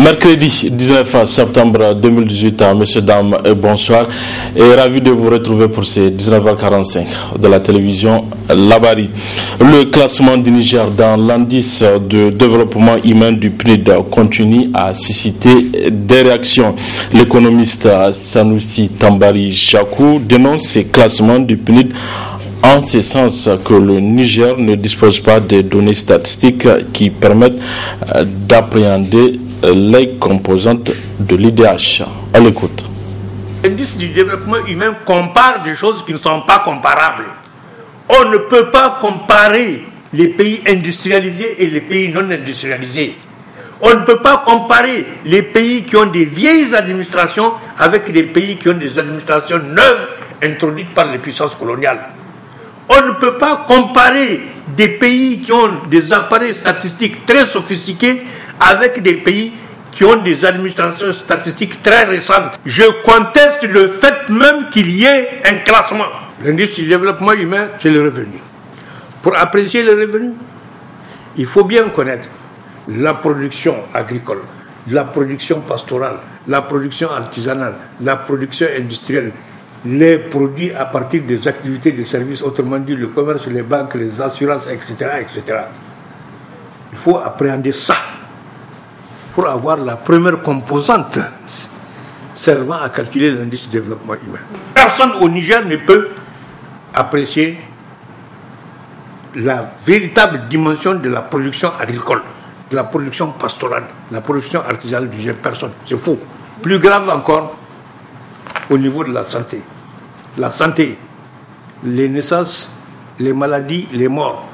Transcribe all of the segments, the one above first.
Mercredi 19 septembre 2018, messieurs, dames, et bonsoir. Et ravi de vous retrouver pour ces 19h45 de la télévision Labari. Le classement du Niger dans l'indice de développement humain du PNUD continue à susciter des réactions. L'économiste Sanoussi Tambari Chakou dénonce ces classements du PNUD en ce sens que le Niger ne dispose pas de données statistiques qui permettent d'appréhender les composantes de l'IDH. À l'écoute. L'indice du développement humain compare des choses qui ne sont pas comparables. On ne peut pas comparer les pays industrialisés et les pays non industrialisés. On ne peut pas comparer les pays qui ont des vieilles administrations avec les pays qui ont des administrations neuves introduites par les puissances coloniales. On ne peut pas comparer des pays qui ont des appareils statistiques très sophistiqués avec des pays qui ont des administrations statistiques très récentes. Je conteste le fait même qu'il y ait un classement. L'indice du développement humain, c'est le revenu. Pour apprécier le revenu, il faut bien connaître la production agricole, la production pastorale, la production artisanale, la production industrielle, les produits à partir des activités de services, autrement dit le commerce, les banques, les assurances, etc., etc. Il faut appréhender ça pour avoir la première composante servant à calculer l'indice de développement humain. Personne au Niger ne peut apprécier la véritable dimension de la production agricole, de la production pastorale, de la production artisanale du Niger. Personne, c'est faux. Plus grave encore, au niveau de la santé. La santé, les naissances, les maladies, les morts,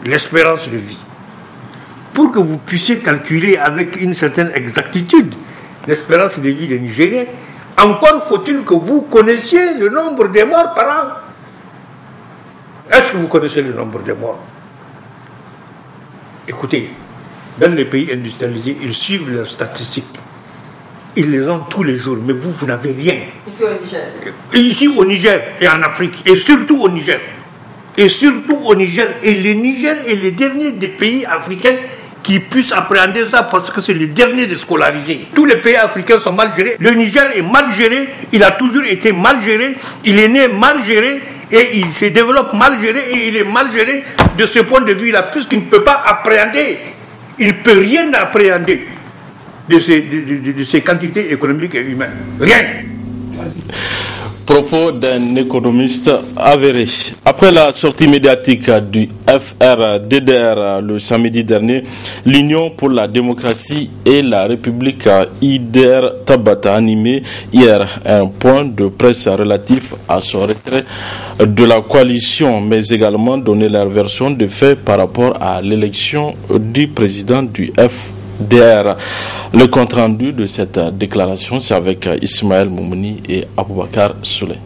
l'espérance de vie. Pour que vous puissiez calculer avec une certaine exactitude l'espérance de vie des Nigériens, encore faut-il que vous connaissiez le nombre de morts par an. Est-ce que vous connaissez le nombre de morts? Écoutez, dans les pays industrialisés, ils suivent leurs statistiques. Ils les ont tous les jours, mais vous n'avez rien. Ici au Niger. Ici au Niger et en Afrique, et surtout au Niger. Et surtout au Niger. Et le Niger est le dernier des pays africains qui puissent appréhender ça parce que c'est le dernier de scolarisés. Tous les pays africains sont mal gérés. Le Niger est mal géré, il a toujours été mal géré, il est né mal géré et il se développe mal géré et il est mal géré de ce point de vue-là puisqu'il ne peut pas appréhender. Il ne peut rien appréhender de ces quantités économiques et humaines. Rien. Propos d'un économiste avéré. Après la sortie médiatique du FRDDR le samedi dernier, l'Union pour la démocratie et la République IDR Tabata a animé hier un point de presse relatif à son retrait de la coalition, mais également donné leur version de fait par rapport à l'élection du président du FDR. Le compte rendu de cette déclaration, c'est avec Ismaël Moumouni et Aboubakar Souley.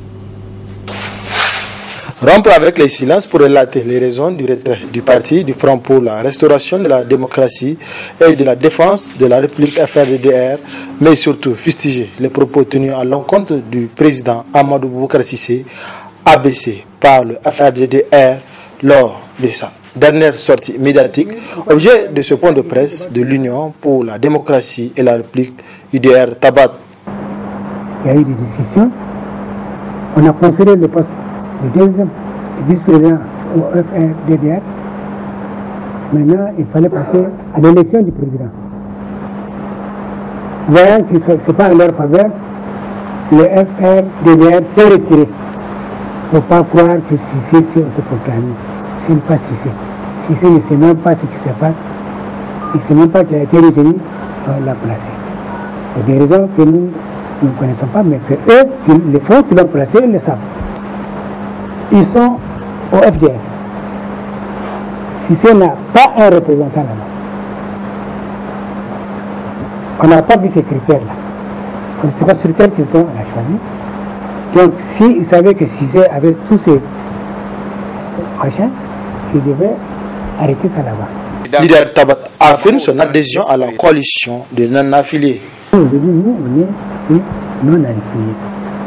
Rompre avec les silences pour relater les raisons du retrait du parti du Front pour la restauration de la démocratie et de la défense de la République FRDDR, mais surtout fustiger les propos tenus à l'encontre du président Amadou Boubacar Cissé, abaissé par le FRDDR lors de sa dernière sortie médiatique, objet de ce point de presse de l'Union pour la démocratie et la République UDR Tabat. Il y a eu des discussions. On a conféré le poste du deuxième vice-président au FRDDR. Maintenant, il fallait passer à l'élection du président. Voyant que ce n'est pas en leur faveur, le FRDDR s'est retiré. Il ne faut pas croire que Cissé s'est autoproclamé. Ce n'est pas Cissé. Cissé ne sait même pas ce qui se passe. Il ne sait même pas qu'il a été retenu, on l'a placé. Il y a des raisons que nous ne connaissons pas, mais que eux, les fonds qui l'ont placé, ils le savent. Ils sont au FDR. Cissé n'a pas un représentant là-bas. On n'a pas vu ces critères-là. On ne sait pas sur quel critère on a choisi. Donc, s'il savait que Cissé avait tous ces machins, il devait arrêter ça là-bas. Leader Tabat affirme son adhésion à la coalition de non-affiliés. Aujourd'hui, nous, on est non-affiliés.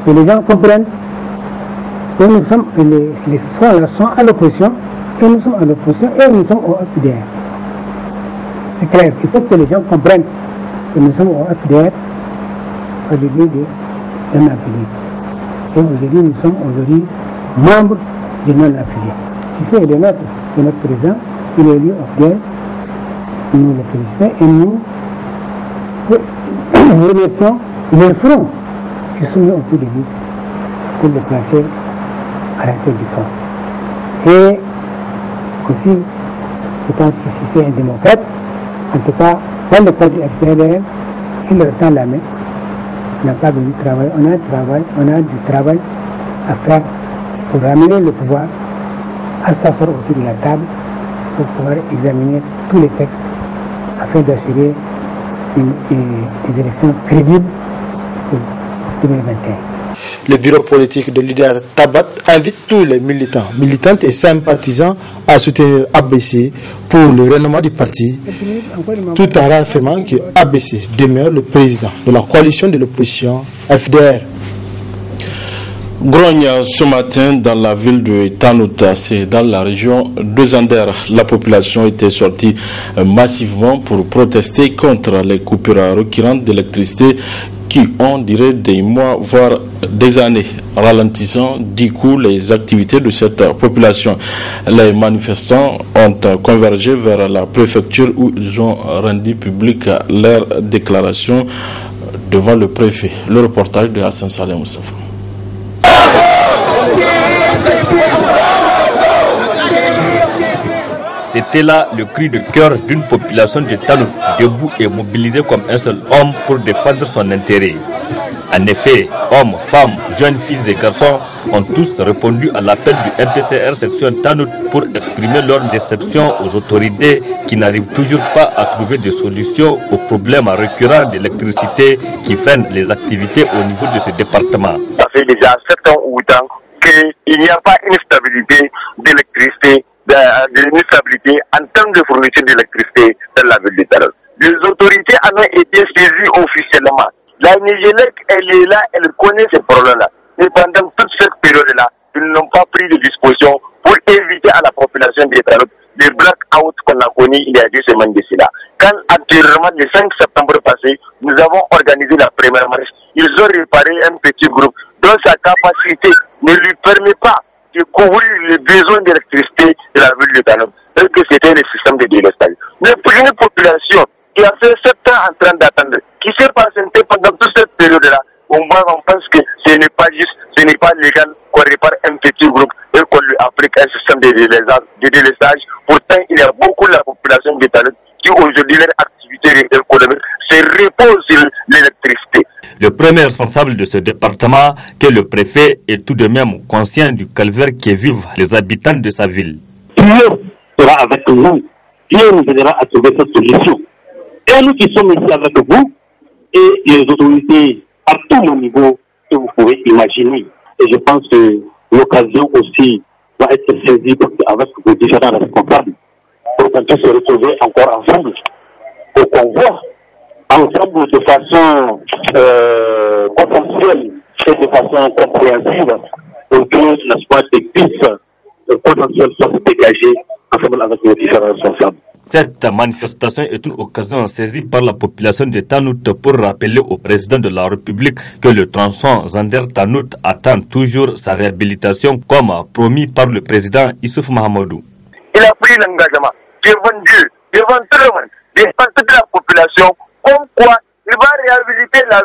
Et les gens comprennent que nous sommes, les fonds là sont à l'opposition, et nous sommes à l'opposition, et nous sommes au FDR. C'est clair, il faut que les gens comprennent que nous sommes au FDR au début d'un affilié. Et aujourd'hui, nous sommes membres du non-affilié. Si c'est de notre président, il est élu au FDR, nous le félicitons et nous remercions les fronts qui sont mis au tout début pour le placer à la tête du front. Et aussi, je pense que si c'est un démocrate, en tout cas, dans le cadre du FDR, il leur tend la main. On n'a pas besoin de travail, on a du travail à faire pour ramener le pouvoir à s'asseoir autour de la table pour pouvoir examiner tous les textes afin d'assurer des élections crédibles pour 2021. Le bureau politique de leader Tabat invite tous les militants, militantes et sympathisants à soutenir ABC pour le renouvellement du parti, tout en réaffirmant que ABC demeure le président de la coalition de l'opposition FDR. Grogne ce matin dans la ville de Tanouta, c'est dans la région de Zander. La population était sortie massivement pour protester contre les coupures récurrentes d'électricité qui ont duré des mois, voire des années, ralentissant du coup les activités de cette population. Les manifestants ont convergé vers la préfecture où ils ont rendu public leur déclaration devant le préfet. Le reportage de Hassan Saleh Moussafa. C'était là le cri de cœur d'une population de Tanout, debout et mobilisée comme un seul homme pour défendre son intérêt. En effet, hommes, femmes, jeunes filles et garçons ont tous répondu à l'appel du MPCR section Tanout pour exprimer leur déception aux autorités qui n'arrivent toujours pas à trouver de solutions aux problèmes récurrents d'électricité qui freinent les activités au niveau de ce département. Ça fait déjà 7 ans ou 8 ans qu'il n'y a pas une stabilité d'électricité, une stabilité en termes de fourniture d'électricité dans la ville de Tanout. Les autorités en ont été saisies officiellement. La Nigélec, elle est là, elle connaît ces problèmes-là. Mais pendant toute cette période-là, ils n'ont pas pris de dispositions pour éviter à la population des Tanout les blackouts qu'on a connus il y a 2 semaines de cela. Quand antérieurement, le 5 septembre passé, nous avons organisé la première marche. Ils ont réparé un petit groupe dont sa capacité ne lui permet pas de couvrir les besoins d'électricité de la ville de Tanout, parce que c'était le système de délestage. Mais pour une population qui a fait 7 ans en train d'attendre, qui s'est patienté pendant toute cette période-là, on pense que ce n'est pas juste, ce n'est pas légal qu'on répare un petit groupe et qu'on lui applique un système de délestage. Pourtant, il y a beaucoup de la population de Tanout qui aujourd'hui leur activité économique se repose sur l'électricité. Le premier responsable de ce département, que le préfet, est tout de même conscient du calvaire qui vivent les habitants de sa ville. Dieu sera avec nous. Dieu nous aidera à trouver cette solution. Et nous qui sommes ici avec vous, et les autorités à tous les niveaux que vous pouvez imaginer. Et je pense que l'occasion aussi va être saisie avec vos différents responsables pour qu'on puisse se retrouver encore ensemble, pour qu'on voit ensemble de façon consensuelle et de façon compréhensive pour que l'espoir puisse potentiel soit dégagé ensemble avec nos différents responsables. Cette manifestation est une occasion saisie par la population de Tanout pour rappeler au président de la République que le tronçon Zander-Tanout attend toujours sa réhabilitation comme promis par le président Issouf Mahamadou. Il a pris l'engagement devant Dieu, devant tout le monde, devant toute la population, comme quoi il va réhabiliter la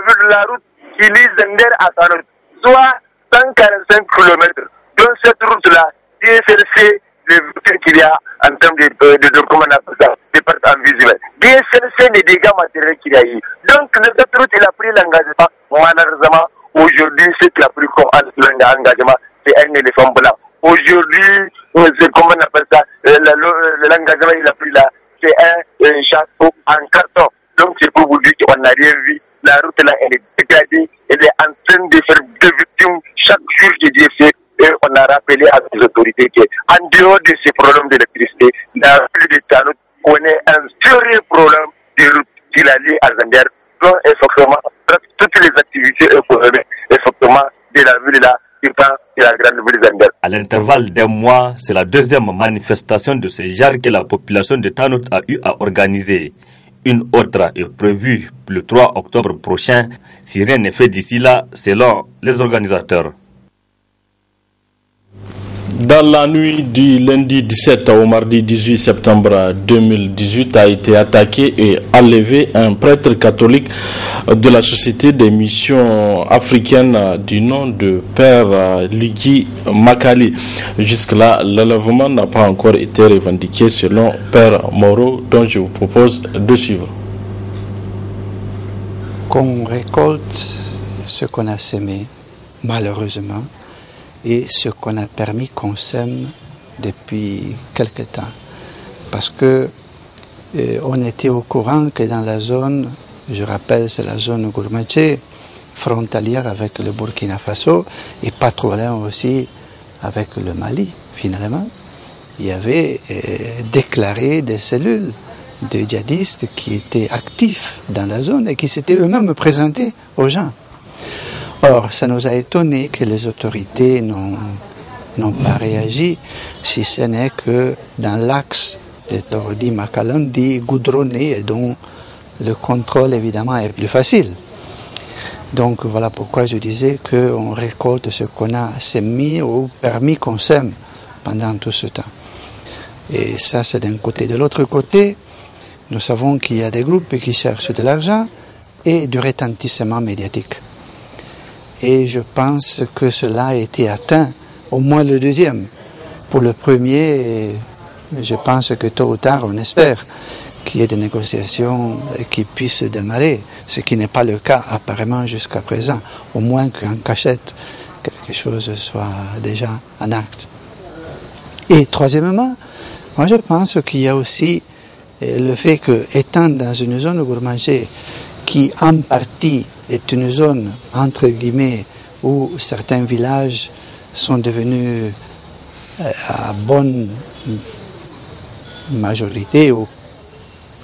route qui lie Zander à Tanout, soit 145 km. Dans cette route-là, DSLC, les véhicules qu'il y a en termes de comment on appelle ça, des pertes invisibles. DSLC, les dégâts matériels qu'il y a eu. Donc, cette route, il a pris l'engagement. Malheureusement, aujourd'hui, ce qu'il a pris comme engagement, c'est un éléphant blanc. Aujourd'hui, c'est comment on appelle ça, l'engagement il a pris là, c'est un château en carton. Donc, c'est pour vous dire qu'on n'a rien vu. La route là, elle est dégradée, elle est en train de faire 2 victimes chaque jour de DSC. Et on a rappelé à les autorités qu'en dehors de ces problèmes d'électricité, la ville de Tanout connaît un sérieux problème de route qui la lie à Zander. Donc, effectivement, toutes les activités économiques, effectivement, de la ville là, dépendent de la grande ville de Zander. À l'intervalle d'un mois, c'est la deuxième manifestation de ce genre que la population de Tanout a eu à organiser. Une autre est prévue le 3 octobre prochain, si rien n'est fait d'ici là, selon les organisateurs. Dans la nuit du lundi 17 au mardi 18 septembre 2018 a été attaqué et enlevé un prêtre catholique de la Société des missions africaines du nom de Père Ligi Makali. Jusque-là, l'enlèvement n'a pas encore été revendiqué selon Père Moreau, dont je vous propose de suivre. Qu'on récolte ce qu'on a semé, malheureusement, et ce qu'on a permis qu'on sème depuis quelque temps. Parce que on était au courant que dans la zone, je rappelle, c'est la zone Gourmandjé, frontalière avec le Burkina Faso, et pas trop loin aussi avec le Mali, finalement. Il y avait déclaré des cellules de djihadistes qui étaient actifs dans la zone et qui s'étaient eux-mêmes présentés aux gens. Or, ça nous a étonné que les autorités n'ont pas réagi, si ce n'est que dans l'axe de Torodi-Makalandi, goudronné, et dont le contrôle évidemment est plus facile. Donc voilà pourquoi je disais qu'on récolte ce qu'on a semé ou permis qu'on sème pendant tout ce temps. Et ça, c'est d'un côté. De l'autre côté, nous savons qu'il y a des groupes qui cherchent de l'argent et du retentissement médiatique. Et je pense que cela a été atteint, au moins le deuxième. Pour le premier, je pense que tôt ou tard, on espère qu'il y ait des négociations qui puissent démarrer, ce qui n'est pas le cas apparemment jusqu'à présent, au moins qu'en cachette, quelque chose soit déjà en acte. Et troisièmement, moi je pense qu'il y a aussi le fait que, étant dans une zone Gourmandjé qui en partie est une zone, entre guillemets, où certains villages sont devenus à bonne majorité ou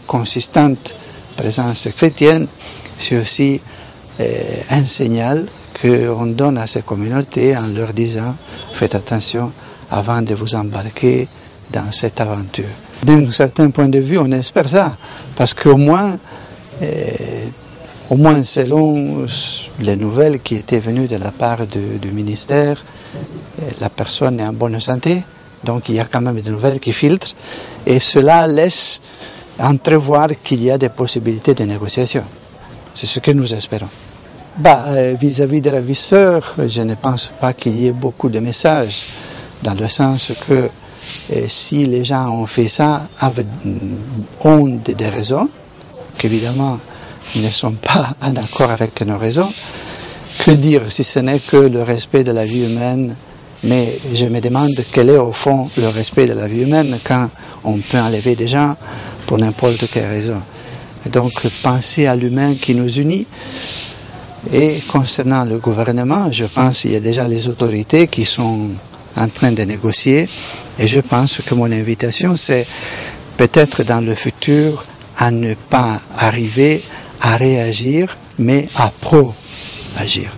consistante présence chrétienne, c'est aussi un signal qu'on donne à ces communautés en leur disant « faites attention avant de vous embarquer dans cette aventure ». D'un certain point de vue, on espère ça, parce qu'au moins selon les nouvelles qui étaient venues de la part du ministère, la personne est en bonne santé, donc il y a quand même des nouvelles qui filtrent, et cela laisse entrevoir qu'il y a des possibilités de négociation. C'est ce que nous espérons. Vis-à-vis des ravisseurs, je ne pense pas qu'il y ait beaucoup de messages, dans le sens que si les gens ont fait ça, ont des raisons, qu'évidemment ne sont pas en accord avec nos raisons, que dire si ce n'est que le respect de la vie humaine? Mais je me demande quel est au fond le respect de la vie humaine quand on peut enlever des gens pour n'importe quelle raison. Et donc penser à l'humain qui nous unit. Et concernant le gouvernement, je pense qu'il y a déjà les autorités qui sont en train de négocier, et je pense que mon invitation c'est peut-être dans le futur à ne pas arriver à réagir, mais à pro-agir.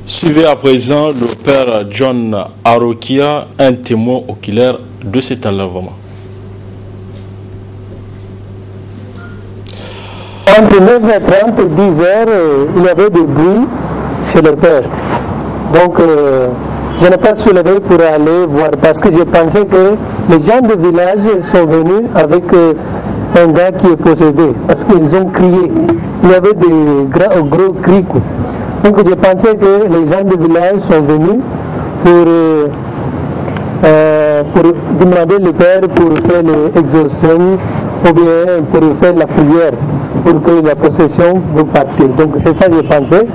Suivez à présent le père John Arokia, un témoin oculaire de cet enlèvement. Entre 9h30 et 10h, il y avait des bruits chez le père. Donc, je n'ai pas soulevé pour aller voir, parce que je pensais que les gens du village sont venus avec un gars qui est possédé, parce qu'ils ont crié. Il y avait des gros cris. Donc je pensais que les gens du village sont venus pour demander le père pour faire l'exorcisme ou bien pour faire la prière, pour que la possession vous partir. Donc c'est ça que je pensais.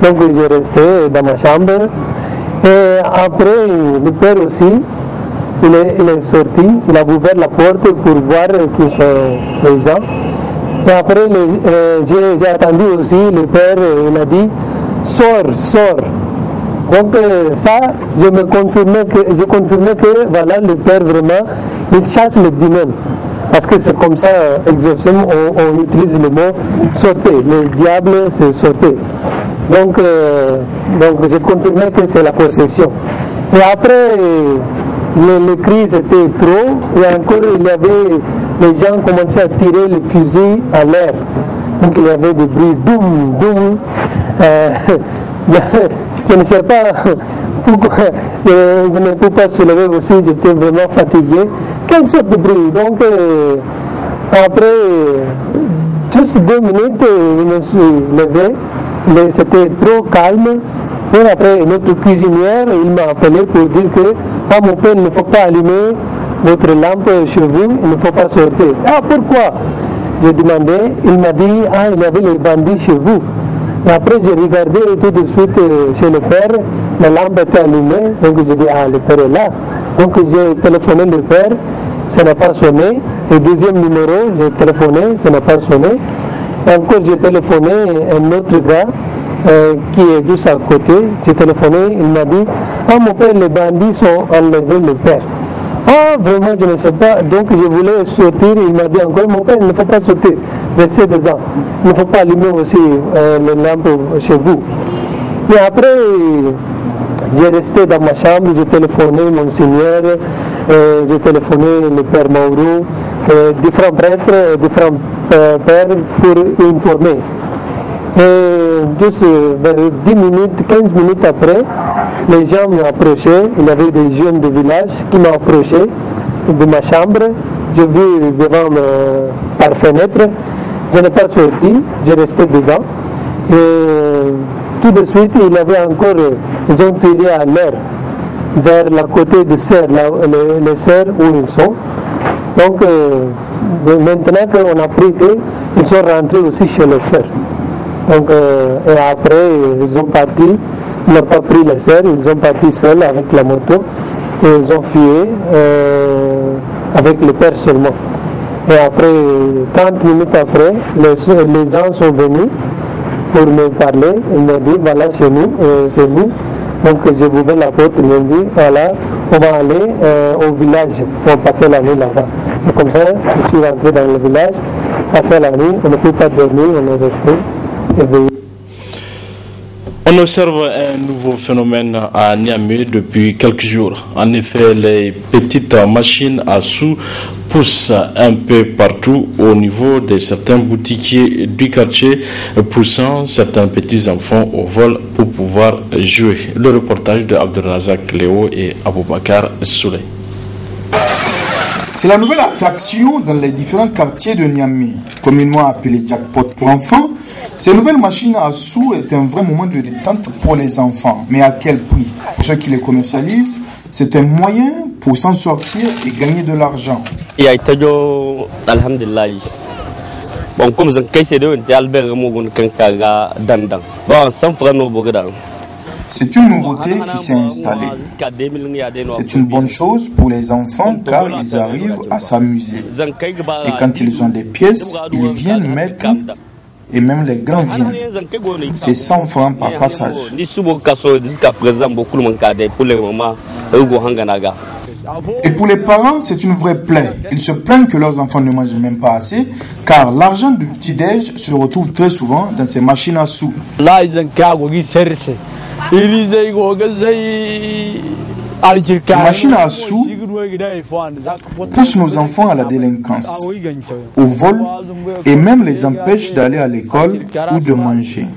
Donc je restais dans ma chambre. Et après, le père aussi, il est sorti, il a ouvert la porte pour voir qui sont les gens. Et après, j'ai attendu aussi, le père, il a dit, sors. Donc ça, je confirmais que voilà, le père vraiment, il chasse le démon. Parce que c'est comme ça, exorcisme, on utilise le mot sortez. Le diable, c'est sortez. Donc je confirmais que c'est la possession. Et après, les cris étaient trop, et encore il y avait les gens commençaient à tirer le fusil à l'air. Donc il y avait des bruits doum, doum. Je ne sais pas pourquoi je ne peux pas soulever aussi, j'étais vraiment fatigué. Quelle sorte de bruit. Donc après juste 2 minutes, je me suis levé. C'était trop calme. Et après, notre cuisinière, il m'a appelé pour dire que mon père, il ne faut pas allumer votre lampe chez vous, il ne faut pas sortir. Ah, pourquoi? J'ai demandé, il m'a dit, il y avait les bandits chez vous. Et après, j'ai regardé et tout de suite chez le père, la lampe était allumée, donc j'ai dit, le père est là. Donc j'ai téléphoné le père, ça n'a pas sonné. Le deuxième numéro, j'ai téléphoné, ça n'a pas sonné. Et encore, j'ai téléphoné un autre gars qui est juste à côté. J'ai téléphoné, il m'a dit, mon père, les bandits sont enlevés le père. Vraiment, je ne sais pas. Donc je voulais sortir, il m'a dit encore, mon père, il ne faut pas sortir, restez dedans. Il ne faut pas allumer aussi les lampes chez vous. Et après, j'ai resté dans ma chambre, j'ai téléphoné Monseigneur, j'ai téléphoné le Père Mauro, différents prêtres, différents pères pour informer. Et juste vers 10 minutes, 15 minutes après, les gens m'ont approché. Il y avait des jeunes de village qui m'ont approché de ma chambre. J'ai vu devant par fenêtre. Je n'ai pas sorti, j'ai resté dedans. Et tout de suite, il y avait encore, ils ont tiré à l'air vers la côté de serre, les serres où ils sont. Donc maintenant qu'on a appris qu'ils sont rentrés aussi chez les serres. Donc, et après, ils ont parti, ils n'ont pas pris les serres, ils ont parti seuls avec la moto et ils ont fui avec le père seulement. Et après, 30 minutes après, les gens sont venus pour me parler. Ils m'ont dit, voilà, c'est nous, c'est nous. Donc, j'ai ouvert la porte, ils m'ont dit, voilà, on va aller au village, on va passer la nuit là-bas. C'est comme ça, je suis rentré dans le village, passer la nuit, on ne peut pas dormir, on est resté. On observe un nouveau phénomène à Niamey depuis quelques jours. En effet, les petites machines à sous poussent un peu partout au niveau de certains boutiquiers du quartier, poussant certains petits enfants au vol pour pouvoir jouer. Le reportage de Abdelrazak Léo et Aboubakar Souley. C'est la nouvelle attraction dans les différents quartiers de Niamey, communément appelé jackpot pour enfants. Ces nouvelles machines à sous est un vrai moment de détente pour les enfants. Mais à quel prix? Pour ceux qui les commercialisent, c'est un moyen pour s'en sortir et gagner de l'argent. Bon, comme c'est une nouveauté qui s'est installée. C'est une bonne chose pour les enfants car ils arrivent à s'amuser. Et quand ils ont des pièces, ils viennent mettre et même les grands viennent. C'est 100 francs par passage. Et pour les parents, c'est une vraie plaie. Ils se plaignent que leurs enfants ne mangent même pas assez, car l'argent du petit-déj se retrouve très souvent dans ces machines à sous. Les machines à sous poussent nos enfants à la délinquance, au vol et même les empêchent d'aller à l'école ou de manger.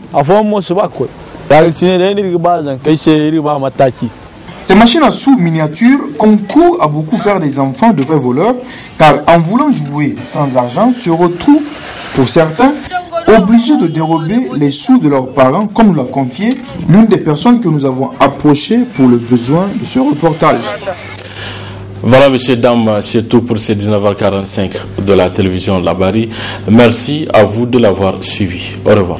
Ces machines à sous miniatures concourent à beaucoup faire des enfants de vrais voleurs, car en voulant jouer sans argent, se retrouvent, pour certains, obligés de dérober les sous de leurs parents, comme nous l'a confié l'une des personnes que nous avons approchées pour le besoin de ce reportage. Voilà, messieurs, dames, c'est tout pour ces 19h45 de la télévision Labari. Merci à vous de l'avoir suivi. Au revoir.